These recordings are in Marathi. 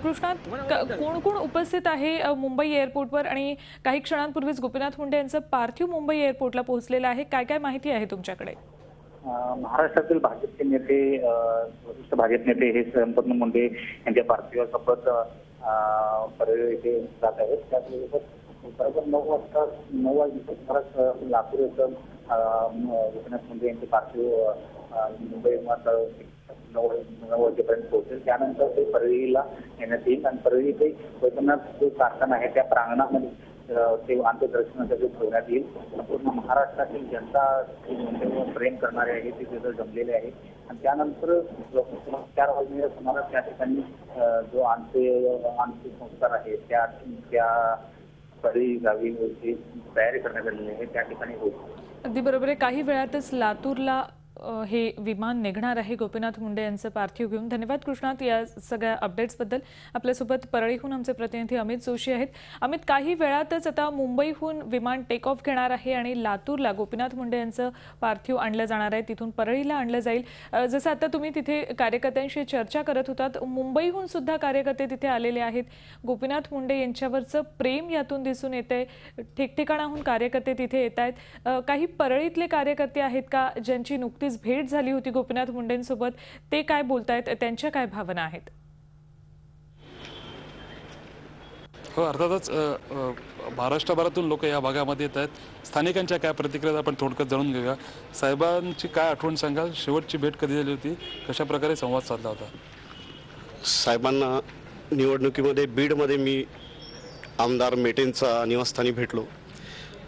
कृष्णात कोण कोण उपस्थित आहे मुंबई एअरपोर्टवर आणि काही क्षणांपूर्वीच गोपीनाथ मुंडे यांचं पार्थिव मुंबई एअरपोर्टला पोहोचलेलं आहे, काय काय माहिती आहे तुमच्याकडे? महाराष्ट्रातील भाजपचे नेते वरिष्ठ भाजप नेते हे संपन्न मुंडे यांच्या पार्थिवासोबत परळी येथे जात आहेत. त्यासोबत बरोबर 9 वाजता लातूर येथे गोपीनाथ मुंडे यांचे पार्थिव मुंबई 9 वाजेपर्यंत पोहोचेल. त्यानंतर ते परळीला येण्यात येईल आणि परळी ते गोपीनाथ जो कारखाना आहे त्या प्रांगणामध्ये ते अंत्यदर्शनासाठी ठेवण्यात येईल. संपूर्ण महाराष्ट्रातील जनता मुंबईवर प्रेम करणारे आहे ते तिथे जमलेले आहे आणि त्यानंतर 4 वाजण्याच्या सुमारास त्या ठिकाणी जो अंत्यसंस्कार आहे त्या परळी गावी तयारी करण्यात आलेली आहे त्या ठिकाणी होईल. अगदी बरोबर आहे. काही वेळातच लातूरला हे विमान निघणार आहे गोपीनाथ मुंडे यांचं पार्थिव घेऊन. धन्यवाद कृष्णात या सगळ्या अपडेट्सबद्दल. आपल्यासोबत परळीहून आमचे प्रतिनिधी अमित जोशी आहेत. अमित, काही वेळातच आता मुंबईहून विमान टेक ऑफ घेणार आहे आणि लातूरला गोपीनाथ मुंडे यांचं पार्थिव आणलं जाणार आहे, तिथून परळीला आणलं जाईल. जसं आता तुम्ही तिथे कार्यकर्त्यांशी चर्चा करत होतात, मुंबईहून सुद्धा कार्यकर्ते तिथे आलेले आहेत. गोपीनाथ मुंडे यांच्यावरचं प्रेम यातून दिसून येतंय. ठिकठिकाणाहून कार्यकर्ते तिथे येत आहेत. काही परळीतले कार्यकर्ते आहेत का ज्यांची नुकतीच भेट झाली होती गोपीनाथ मुंडेंसोबत, ते काय बोलतायत, त्यांच्या काय भावना आहेत? हो, अर्थातच महाराष्ट्रभरातून लोक या भागामध्ये येत आहेत. स्थानिकांच्या काय प्रतिक्रिया आपण थोडक्यात जाणून घेऊया. साहेबांची काय आठवण सांगाल? शेवटची भेट कधी झाली होती? कशा प्रकारे संवाद साधला होता? साहेबांना निवडणुकीमध्ये बीडमध्ये मी आमदार मेटेंचा निवासस्थानी भेटलो.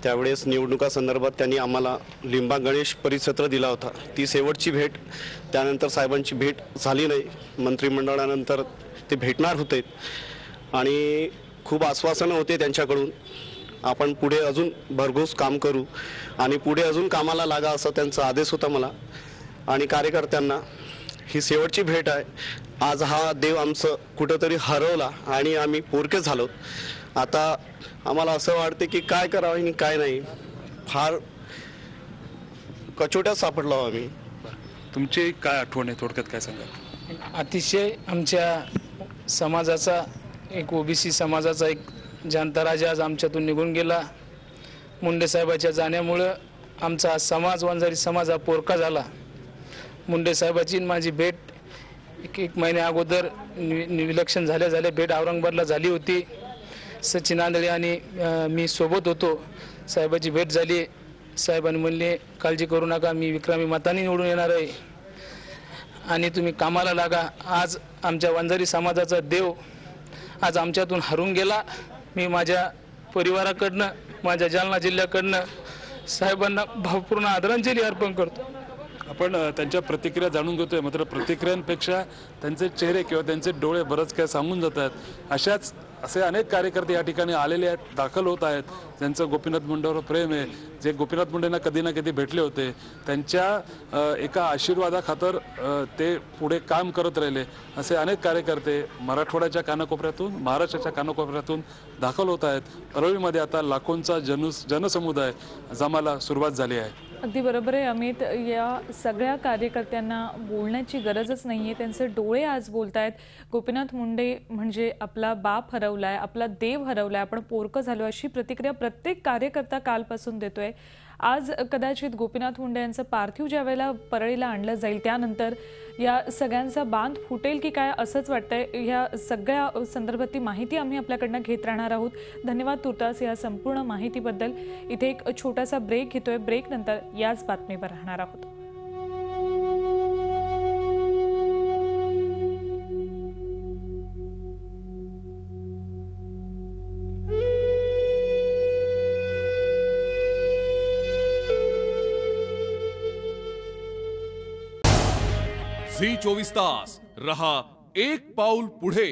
त्यावेळेस निवडणुकासंदर्भात त्यांनी आम्हाला लिंबा गणेश परिसत्र दिला होता. ती शेवटची भेट. त्यानंतर साहेबांची भेट झाली नाही. मंत्रिमंडळानंतर ते भेटणार होते आणि खूप आश्वासनं होते त्यांच्याकडून, आपण पुढे अजून भरघोस काम करू आणि पुढे अजून कामाला लागा असा त्यांचा आदेश होता मला आणि कार्यकर्त्यांना. ही शेवटची भेट आहे. आज हा देव आमचं कुठंतरी हरवला आणि आम्ही पोरके झालो. आता आम्हाला असं वाटते की काय करावं आणि काय नाही. फार कचोट्यात सापडलो आम्ही. तुमची काय आठवण आहे, थोडक्यात काय सांगाल? अतिशय आमच्या समाजाचा, एक ओबीसी समाजाचा एक जनता राजा आज आमच्यातून निघून गेला. मुंडे साहेबाच्या जाण्यामुळं आमचा समाज, वंजारी समाज हा पोरका झाला. मुंडे साहेबाची माझी भेट एक महिन्या अगोदर विलक्षण झाल्या भेट औरंगाबादला झाली होती. सचिन आंधळे आणि मी सोबत होतो. साहेबाची भेट झाली. साहेबांनी म्हणले, काळजी करू नका, मी विक्रमी मताने निवडून येणार आहे आणि तुम्ही कामाला लागा. आज आमच्या वंजारी समाजाचा देव आज आमच्यातून हरून गेला. मी माझ्या परिवाराकडनं, माझ्या जालना जिल्ह्याकडनं साहेबांना भावपूर्ण आदरांजली अर्पण करतो. आपण त्यांच्या प्रतिक्रिया जाणून घेतोय, मात्र प्रतिक्रियांपेक्षा त्यांचे चेहरे किंवा त्यांचे डोळे बरंच काय सांगून जात आहेत. असे अनेक कार्यकर्ते या ठिकाणी आलेले आहेत, दाखल होत आहेत, ज्यांचं गोपीनाथ मुंडेवर प्रेम आहे, जे गोपीनाथ मुंडेंना कधी ना कधी भेटले होते. त्यांच्या एका आशीर्वादाखातर ते पुढे काम करत राहिले. असे अनेक कार्यकर्ते मराठवाड्याच्या कानाकोपऱ्यातून, महाराष्ट्राच्या कानाकोपऱ्यातून दाखल होत आहेत. परळीमध्ये आता लाखोंचा जनसमुदाय जमायला सुरुवात झाली आहे. अगदी बरोबर आहे अमित. या सगळ्या कार्यकर्त्यांना बोलण्याची गरजच नाहीये, त्यांचे डोळे आज बोलतायत. गोपीनाथ मुंडे म्हणजे आपला बाप हरवलाय, आपला देव हरवलाय, आपण पोरकं झालो, अशी प्रतिक्रिया प्रत्येक कार्यकर्ता कालपासून देतोय. आज कदाचित गोपीनाथ मुंडे यांचं पार्थिव ज्या वेळेला परळीला आणलं जाईल त्यानंतर या सगळ्यांचा बांध फुटेल की काय असंच वाटतंय. ह्या सगळ्या संदर्भातली माहिती आम्ही आपल्याकडनं घेत राहणार आहोत. धन्यवाद तुर्तास या संपूर्ण माहितीबद्दल. इथे एक छोटासा ब्रेक घेतोय. ब्रेक नंतर याच बातमीवर राहणार आहोत. झी 24 तास रहा एक पाऊल पुढे.